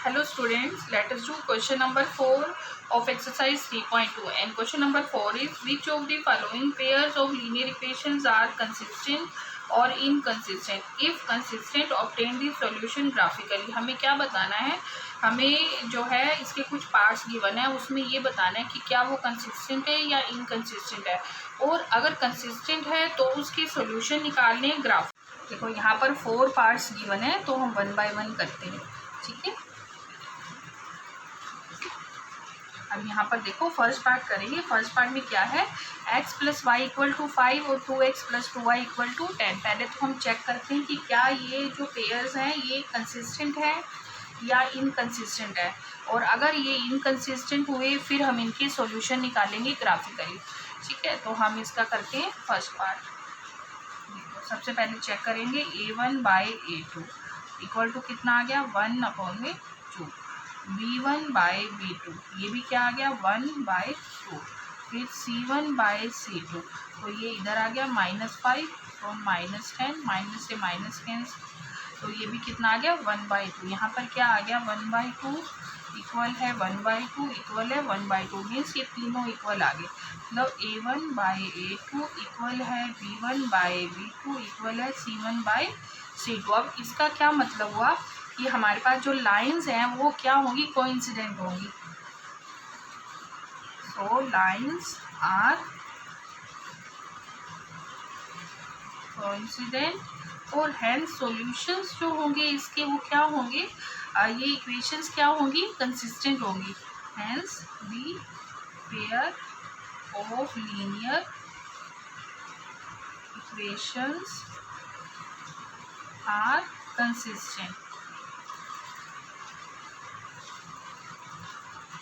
Hello students, let us do question number 4 of exercise 3.2 and question number 4 is which of the following pairs of linear equations are consistent or inconsistent? If consistent, obtain the solution graphically. हमें क्या बताना है, हमें जो है इसके कुछ parts given है, उसमें ये बताना है कि क्या वो कंसिस्टेंट है या इनकंसिस्टेंट है, और अगर कंसिस्टेंट है तो उसके सॉल्यूशन निकालने ग्राफ। देखो यहाँ पर 4 पार्ट्स गिवन है तो हम 1 बाय 1 करते हैं, ठीक है। अब यहाँ पर देखो फर्स्ट पार्ट करेंगे। फर्स्ट पार्ट में क्या है, x plus y equal to 5 और 2x plus 2y equal to 10। पहले तो हम चेक करते हैं कि क्या ये जो पेयर्स हैं ये कंसिस्टेंट है या इनकंसिस्टेंट है, और अगर ये इनकंसिस्टेंट हुए फिर हम इनके सॉल्यूशन निकालेंगे ग्राफिकली, ठीक है। तो हम इसका करते हैं फर्स्ट पार्ट। सबसे पहले चेक करेंगे a1 by a2 equal to कितना आ गया 1/2, b1 बाई b2 ये भी क्या आ गया 1/2, फिर c1 बाई c2 तो ये इधर आ गया -5 तो -10, माइनस से माइनस कैंसिल तो ये भी कितना आ गया 1/2। यहाँ पर क्या आ गया 1/2 इक्वल है 1/2 इक्वल है 1/2, मीन्स ये तीनों इक्वल आ गए। मतलब a1 बाई a2 इक्वल है b1 बाई b2 इक्वल है c1 बाई c2। अब इसका क्या मतलब हुआ कि हमारे पास जो लाइंस हैं वो क्या होंगी, कोइंसिडेंट होंगी। सो लाइंस आर कोइंसिडेंट और हैंस सॉल्यूशंस जो होंगे इसके वो क्या होंगे, ये इक्वेशंस क्या होंगी, कंसिस्टेंट होंगी। Hence the pair of linear equations are consistent,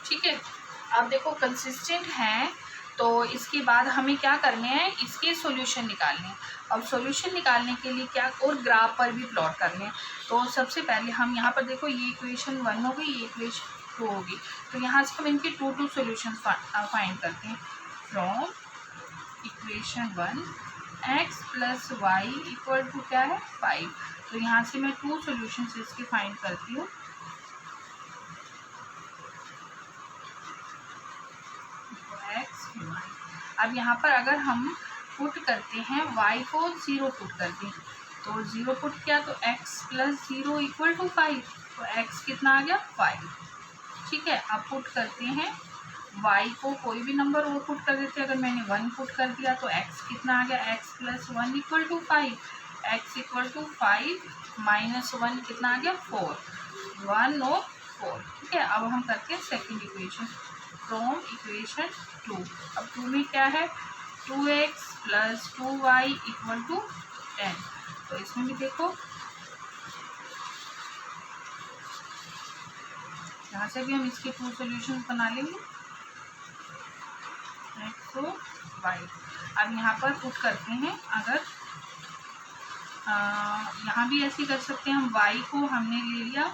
ठीक है। अब देखो कंसिस्टेंट हैं तो इसके बाद हमें क्या करने हैं, इसके सॉल्यूशन निकालने हैं। अब सॉल्यूशन निकालने के लिए क्या, और ग्राफ पर भी प्लॉट करने हैं। तो सबसे पहले हम यहाँ पर देखो ये इक्वेशन 1 हो गई, ये इक्वेशन 2 होगी, तो यहाँ से हम इनके 2 सॉल्यूशन फाइंड करते हैं। From equation 1 x plus y equal to क्या है 5, तो यहाँ से मैं 2 सॉल्यूशन इसके फाइंड करती हूँ। अब यहाँ पर अगर हम पुट करते हैं y को 0 पुट करते हैं, तो 0 पुट किया तो x प्लस 0 इक्वल टू 5, तो x कितना आ गया 5, ठीक है। अब पुट करते हैं y को कोई भी नंबर वो पुट कर देते हैं। अगर मैंने 1 पुट कर दिया तो x कितना आ गया, x plus 1 equal to 5, x equal to 5 minus 1 कितना आ गया 4, 1 और 4, ठीक है। अब हम करते हैं सेकेंड इक्वेशन फ्रॉम इक्वेशन 2। अब 2 में क्या है 2x plus 2y equal to 10, तो इसमें भी देखो यहाँ से भी हम इसके 2 सॉल्यूशन बना लेंगे x और y। अब यहाँ पर पुट करते हैं, अगर यहाँ भी ऐसे कर सकते हैं हम, y को हमने ले लिया,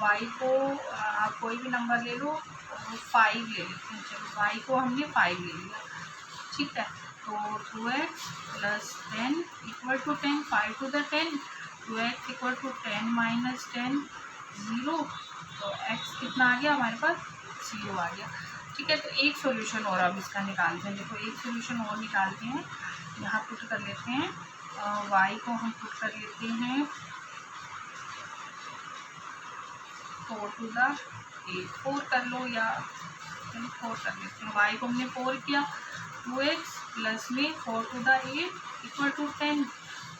y को आप कोई भी नंबर ले लो, 5 ले लेते हैं, चलो y को हमने 5 ले लिया, ठीक है। तो 2x plus 10 equal to 10, 5 to the 10, 2x equal to 10 minus 10 0, तो x कितना आ गया हमारे पास 0 आ गया, ठीक है। तो एक सॉल्यूशन और अब इसका निकालते हैं। देखो एक सॉल्यूशन और निकालते हैं, यहाँ पुट कर लेते हैं, y को हम पुट कर लेते हैं 4 टू द 8, 4 कर लो या 4 कर लेते हैं। y को हमने 4 किया, 2x प्लस में 4 to the 8 equal to 10,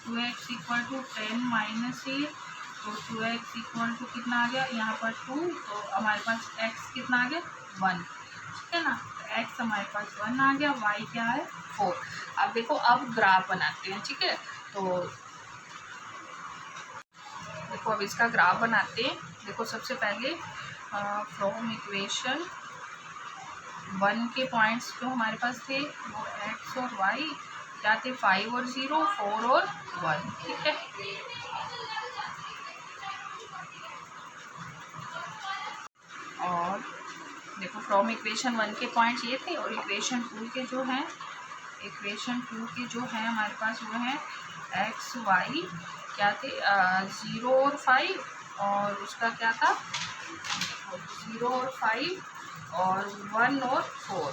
2x equal to 10 minus 8, तो 2x इक्वल टू कितना आ गया यहाँ पर 2, तो हमारे पास x कितना आ गया 1, ठीक है ना। x हमारे पास 1 आ गया, y क्या है 4। अब देखो अब ग्राफ बनाते हैं, ठीक है। तो देखो अब इसका ग्राफ बनाते हैं। देखो सबसे पहले फ्रॉम इक्वेशन 1 के पॉइंट्स जो हमारे पास थे वो x और y क्या थे, 5 और 0, 4 और 1, ठीक है। और देखो फ्रॉम इक्वेशन 1 के पॉइंट्स ये थे, और इक्वेशन 2 के जो हैं, इक्वेशन 2 के जो हैं हमारे पास वो हैं x y क्या थे 0 और 5, और उसका क्या था 0 और 5 और 1 और 4,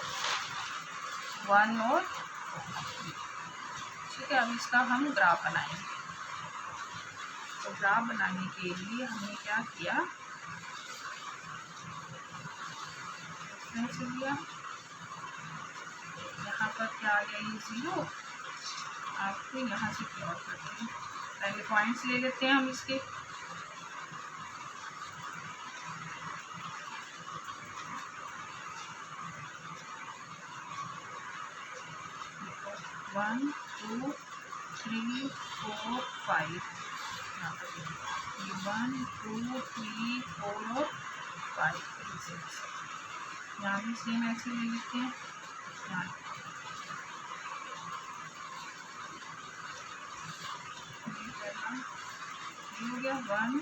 1 और 4। ठीक है, अब इसका हम ग्राफ बनाएंगे। तो ग्राफ बनाने के लिए हमने क्या किया, से लिया, यहाँ पर क्या आ गया ये 0, आपको यहाँ से प्लॉट करते हैं। पहले पॉइंट्स ले लेते हैं हम इसके। वन 2 3 4 5, यहाँ पर 1 2 3 4 और 5 6, यहाँ भी सेम ऐसे ले लेते हैं। यहाँ ये हो गया 1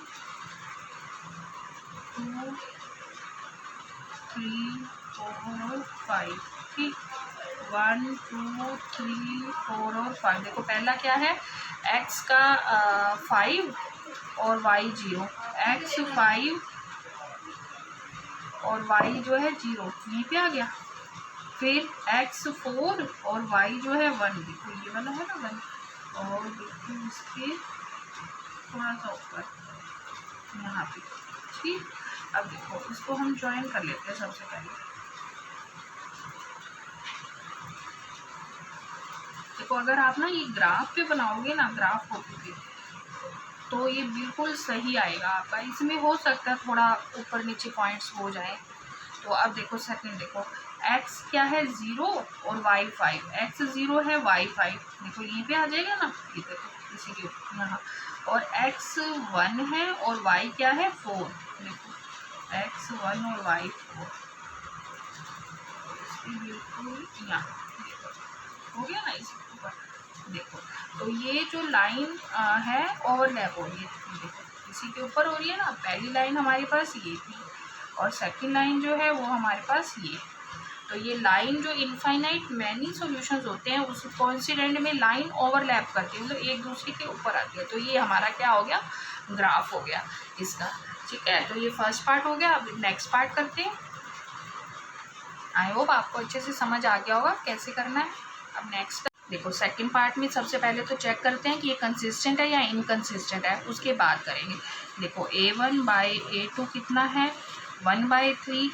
2 3 4 और 5। ठीक, 1 2 3 4 और 5। देखो पहला क्या है, x का 5 और y 0, x 5 और y जो है 0, यहीं पे आ गया। फिर x 4 और y जो है 1, देखो ये वाला है ना 1, और देखो इसके थोड़ा सा ऊपर यहाँ पे। ठीक, अब देखो इसको हम ज्वाइन कर लेते हैं सबसे पहले। देखो अगर आप ना ये ग्राफ पे बनाओगे ना, ग्राफ कॉपी पे, तो ये बिल्कुल सही आएगा आपका। इसमें हो सकता है थोड़ा ऊपर नीचे पॉइंट्स हो जाए। तो अब देखो सेकंड, देखो x क्या है 0 और y 5, x 0 है y 5, देखो यहीं पे आ जाएगा ना, ये देखो इसी के यहाँ। और x 1 है और y क्या है 4, देखो x 1 और y 4, बिल्कुल यहाँ हो गया ना इसके ऊपर। देखो तो ये जो लाइन है ओवरलैप हो रही है, देखो इसी के ऊपर हो रही है ना। पहली लाइन हमारे पास ये थी और सेकंड लाइन जो है वो हमारे पास ये। तो ये लाइन जो इनफाइनाइट मैनी सॉल्यूशंस होते हैं उस कोइंसिडेंट में लाइन ओवरलैप करती है, मतलब एक दूसरे के ऊपर आती है। तो ये हमारा क्या हो गया, ग्राफ हो गया इसका। ठीक है, तो ये फर्स्ट पार्ट हो गया। अब नेक्स्ट पार्ट करते हैं। आई होप आपको अच्छे से समझ आ गया होगा कैसे करना है। अब नेक्स्ट देखो सेकंड पार्ट में सबसे पहले तो चेक करते हैं कि ये कंसिस्टेंट है या इनकंसिस्टेंट है, उसके बाद करेंगे। देखो a1/a2 कितना है 1/3,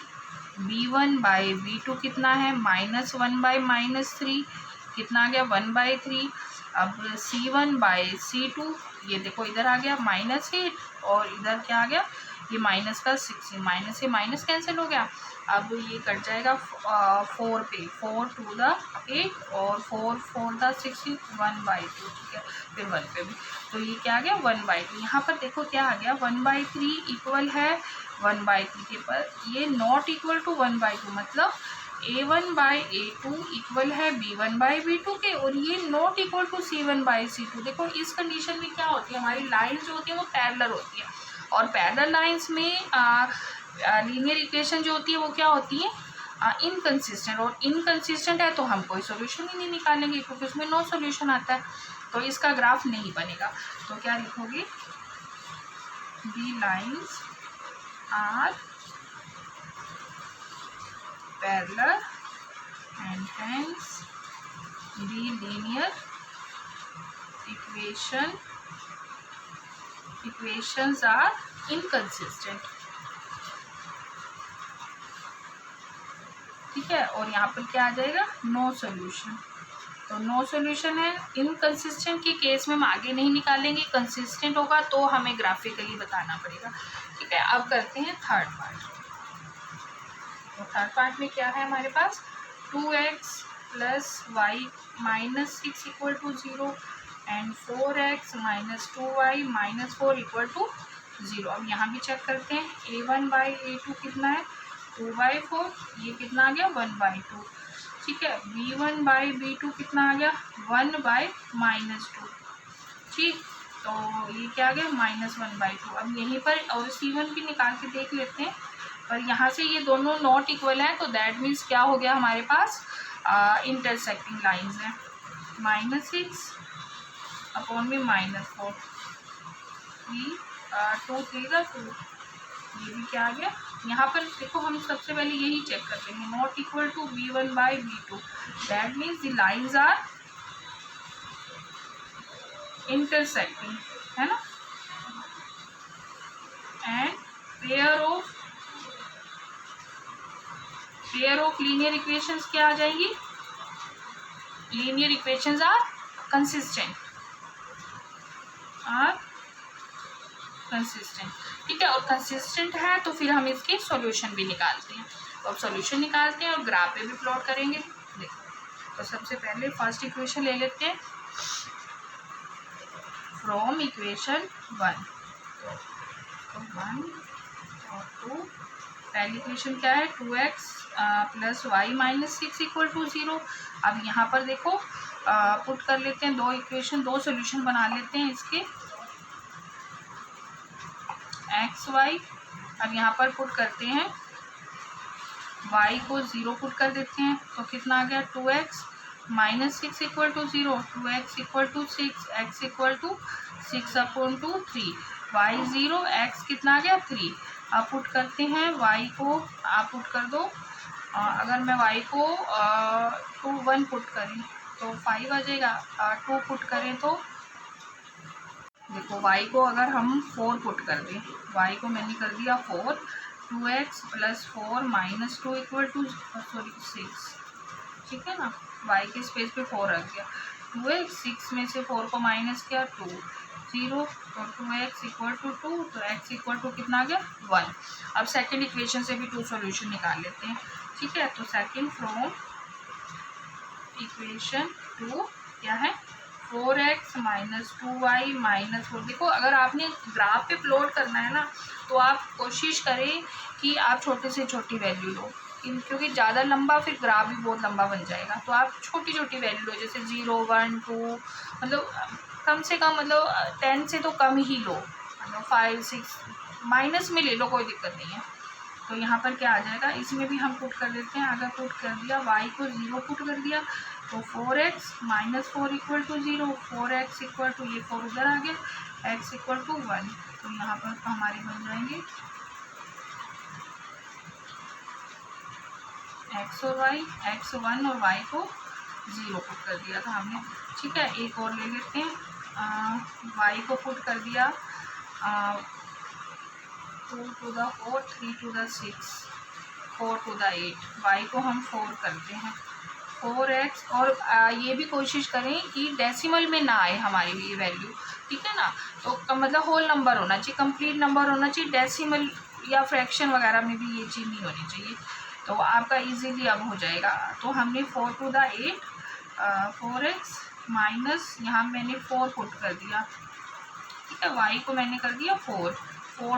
b1/b2 कितना है -1/-3, कितना आ गया 1/3। अब c1/c2, ये देखो इधर आ गया -8 और इधर क्या आ गया, ये माइनस का 6, माइनस से माइनस कैंसिल हो गया। अब ये कट जाएगा 4 पे, 4 2 द 8 और 4 4 द 6, 1/2। ठीक है, फिर 1 पे भी, तो ये क्या आ गया 1/2। यहाँ पर देखो क्या आ गया 1/3 इक्वल है 1/3 के पर, ये नॉट इक्वल टू 1/2, मतलब a1/a2 इक्वल है b1/b2 के, और ये नॉट इक्वल टू c1/c2। देखो इस कंडीशन में क्या होती है, हमारी लाइन्स जो होती है वो पैरेलल होती है, और पैरेलल लाइन्स में लीनियर इक्वेशन जो होती है वो क्या होती है, इनकंसिस्टेंट। और इनकंसिस्टेंट है तो हम कोई सोल्यूशन ही नहीं निकालेंगे क्योंकि उसमें नो सोल्यूशन आता है, तो इसका ग्राफ नहीं बनेगा। तो क्या लिखोगे, the lines are parallel and hence the linear equations are inconsistent। ठीक है, और यहाँ पर क्या आ जाएगा, नो सोल्यूशन। तो नो सोल्यूशन है। इनकंसिस्टेंट के केस में हम आगे नहीं निकालेंगे, कंसिस्टेंट होगा तो हमें ग्राफिकली बताना पड़ेगा। ठीक है, अब करते हैं थर्ड पार्ट। तो थर्ड पार्ट में क्या है हमारे पास, 2x + y - 6 = 0 and 4x - 2y - 4 = 0। अब यहाँ भी चेक करते हैं, a1/a2 कितना है 2/4, ये कितना आ गया 1/2। ठीक है, b1/b2 कितना आ गया 1/-2। ठीक, तो ये क्या आ गया -1/2। अब यहीं पर और c1 भी निकाल के देख लेते हैं, पर यहाँ से ये दोनों नॉट इक्वल हैं, तो दैट मीन्स क्या हो गया हमारे पास, इंटरसेक्टिंग लाइंस हैं। -6 अपॉन में -4, 3 2 3 का 2, ये भी क्या आ गया। यहाँ पर देखो हम सबसे पहले यही चेक करते हैं, not equal to v1 by v2, that means the lines are intersecting, है ना। And pair of linear equations क्या आ जाएंगी, लीनियर इक्वेशंस आर कंसिस्टेंट, ठीक है। और कंसिस्टेंट है तो फिर हम इसके सॉल्यूशन भी निकालते हैं। तो अब सॉल्यूशन निकालते हैं और ग्राफ पे भी प्लॉट करेंगे। देखो तो सबसे पहले फर्स्ट इक्वेशन ले लेते हैं फ्रॉम इक्वेशन 1, तो 1 और 2। पहली इक्वेशन क्या है, 2x plus y minus 6 equal to 0। अब यहाँ पर देखो पुट कर लेते हैं दो इक्वेशन, दो सोल्यूशन बना लेते हैं इसके, एक्स वाई। अब यहाँ पर पुट करते हैं y को 0 पुट कर देते हैं, तो कितना आ गया 2x minus 6 equal to 0, 2x equal to 6, x equal to 6 upon two 3, y 0, x कितना आ गया 3। अब पुट करते हैं y को, आप पुट कर दो, अगर मैं y को 2 1 पुट करें तो 5 आ जाएगा, 2 पुट करें तो देखो y को अगर हम 4 पुट कर दें, y को मैंने कर दिया 4, 2x plus 4 minus 2 equal to 6, ठीक है ना। y के स्पेस पे 4 रख गया, 2x 6 में से 4 को माइनस किया 2 0, तो 2x इक्वल टू 2, तो x इक्वल टू कितना आ गया 1। अब सेकेंड इक्वेशन से भी 2 सॉल्यूशन निकाल लेते हैं, ठीक है। तो सेकेंड फ्रॉम इक्वेशन 2 क्या है, 4x माइनस 2y माइनस 4। देखो अगर आपने ग्राफ पे प्लॉट करना है ना, तो आप कोशिश करें कि आप छोटे से छोटी वैल्यू लो, क्योंकि ज़्यादा लंबा फिर ग्राफ भी बहुत लंबा बन जाएगा। तो आप छोटी छोटी वैल्यू लो, जैसे 0 1 2, मतलब कम से कम मतलब 10 से तो कम ही लो, मतलब 5 6 माइनस में ले लो, कोई दिक्कत नहीं है। तो यहाँ पर क्या आ जाएगा, इसमें भी हम पुट कर देते हैं, अगर पुट कर दिया y को 0 पुट कर दिया तो 4x minus 4 equal to 0, 4x equal to, ये 4 उधर आ गया, x इक्वल टू 1। तो यहाँ पर तो हमारे बन जाएंगे x और y, x 1 और y को 0 पुट कर दिया था हमने, ठीक है। एक और ले लेते हैं, y को पुट कर दिया 2 to the 4, 3 to the 6, 4 to the 8, y को हम 4 करते हैं, 4x। और ये भी कोशिश करें कि डेसिमल में ना आए हमारी ये वैल्यू, ठीक है ना। तो मतलब होल नंबर होना चाहिए, कंप्लीट नंबर होना चाहिए, डेसिमल या फ्रैक्शन वगैरह में भी ये चीज़ नहीं होनी चाहिए, तो आपका इजीली अब हो जाएगा। तो हमने 4 to the 8, 4x माइनस, यहाँ मैंने 4 पुट कर दिया, ठीक है। y को मैंने कर दिया 4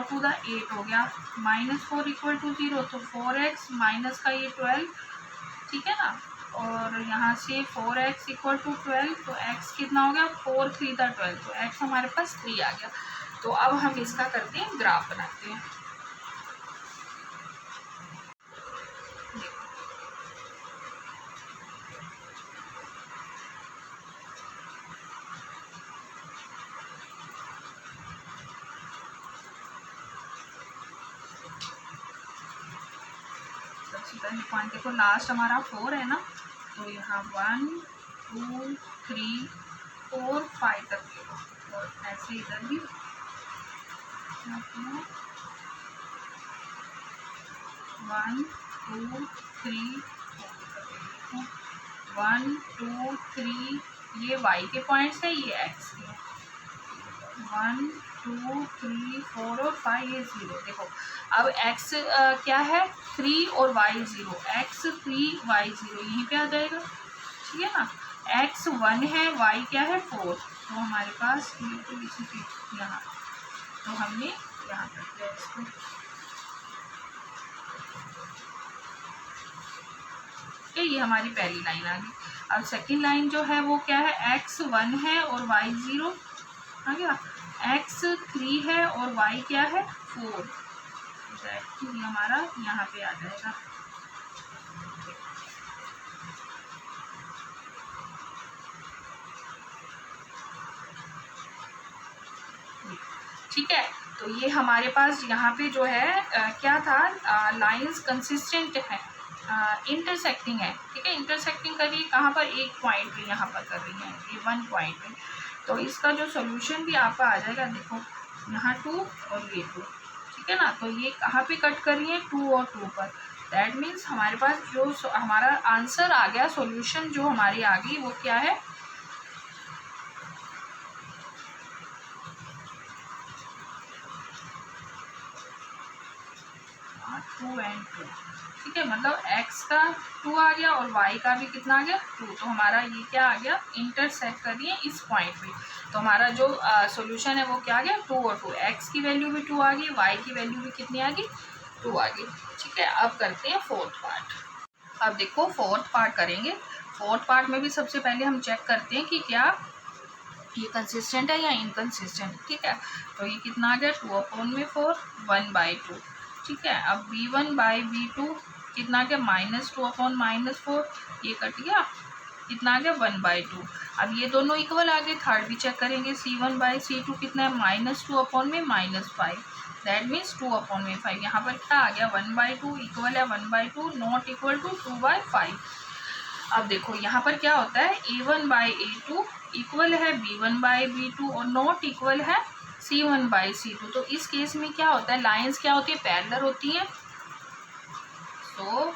to the 8 हो गया, माइनस 4 इक्वल टू 0, तो 4x माइनस का ये 12, ठीक है ना। और यहाँ से 4x इक्वल टू 12, तो x कितना हो गया 4 3 था 12, तो x हमारे पास 3 आ गया। तो अब हम इसका करते हैं, ग्राफ बनाते हैं। पॉइंट देखो, लास्ट हमारा 4 है ना, तो यहाँ 1 2 3 4 5 तक देखो, और ऐसे इधर भी 1 2 3 1 2 3, ये y के पॉइंट्स है, ये x के, 1 2 3 4 और 5, ये 0। देखो अब x क्या है 3 और y 0, x 3 y 0 यहीं पे आ जाएगा, ठीक है ना। x 1 है, y क्या है 4, तो हमारे पास ये तो इसी के यहाँ, तो हमने यहाँ कर दिया इसको, ठीक है। ये हमारी पहली लाइन आ गई। अब सेकंड लाइन जो है वो क्या है, x 1 है और y 0 आ गया, x 3 है और y क्या है 4, ये हमारा यहाँ पे आ जाएगा। ठीक है, तो ये हमारे पास यहाँ पे जो है क्या था, लाइंस कंसिस्टेंट है, इंटरसेक्टिंग है, ठीक है। इंटरसेक्टिंग कर रही है कहाँ पर, एक पॉइंट पे यहाँ पर कर रही है, ये वन पॉइंट पे। तो इसका जो सोल्यूशन भी आपका आ जाएगा, देखो यहाँ 2 और ये 2, ठीक है ना। तो ये कहाँ पे कट कर रही है, 2 और 2 पर। दैट मीन्स हमारे पास जो हमारा आंसर आ गया, सॉल्यूशन जो हमारी आ गई वो क्या है, 2 and 2, ठीक है। मतलब x का 2 आ गया और y का भी कितना आ गया, 2। तो हमारा ये क्या आ गया, इंटरसेक्ट कर रही है इस पॉइंट पे। तो हमारा जो सॉल्यूशन है वो क्या आ गया, 2 और 2। x की वैल्यू भी 2 आ गई, y की वैल्यू भी कितनी आ गई, 2 आ गई, ठीक है। अब करते हैं फोर्थ पार्ट। अब देखो फोर्थ पार्ट करेंगे। फोर्थ पार्ट में भी सबसे पहले हम चेक करते हैं कि क्या ये कंसिस्टेंट है या इनकंसिस्टेंट, ठीक है। तो ये कितना आ गया, 2/4 1/2, ठीक है। अब b1 बाई b2 कितना आ गया, -2/-4, ये कट गया, कितना आ गया, 1/2। अब ये दोनों इक्वल आ गए। थर्ड भी चेक करेंगे, c1 बाई c2 कितना है, -2/-5, दैट मीन्स 2/5। यहाँ पर क्या आ गया, 1/2 इक्वल है 1/2, नॉट इक्वल टू 2/5। अब देखो यहाँ पर क्या होता है, a1 बाई a2 इक्वल है b1 बाई b2 और नॉट इक्वल है c1 बाई c2। तो इस केस में क्या होता है, लाइंस क्या होती है, पैरेलल होती हैं। So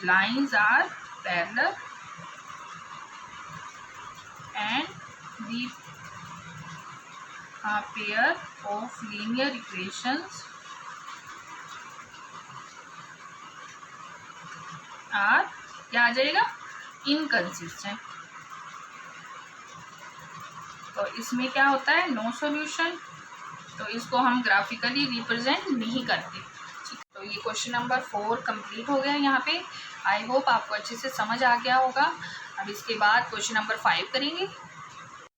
lines are parallel and the pair of linear equations are, क्या आ जाएगा, इनकंसिस्टेंट। तो इसमें क्या होता है, नो सॉल्यूशन। तो इसको हम ग्राफिकली रिप्रेजेंट नहीं करते। तो ये क्वेश्चन नंबर 4 कंप्लीट हो गया यहाँ पे। आई होप आपको अच्छे से समझ आ गया होगा। अब इसके बाद क्वेश्चन नंबर 5 करेंगे।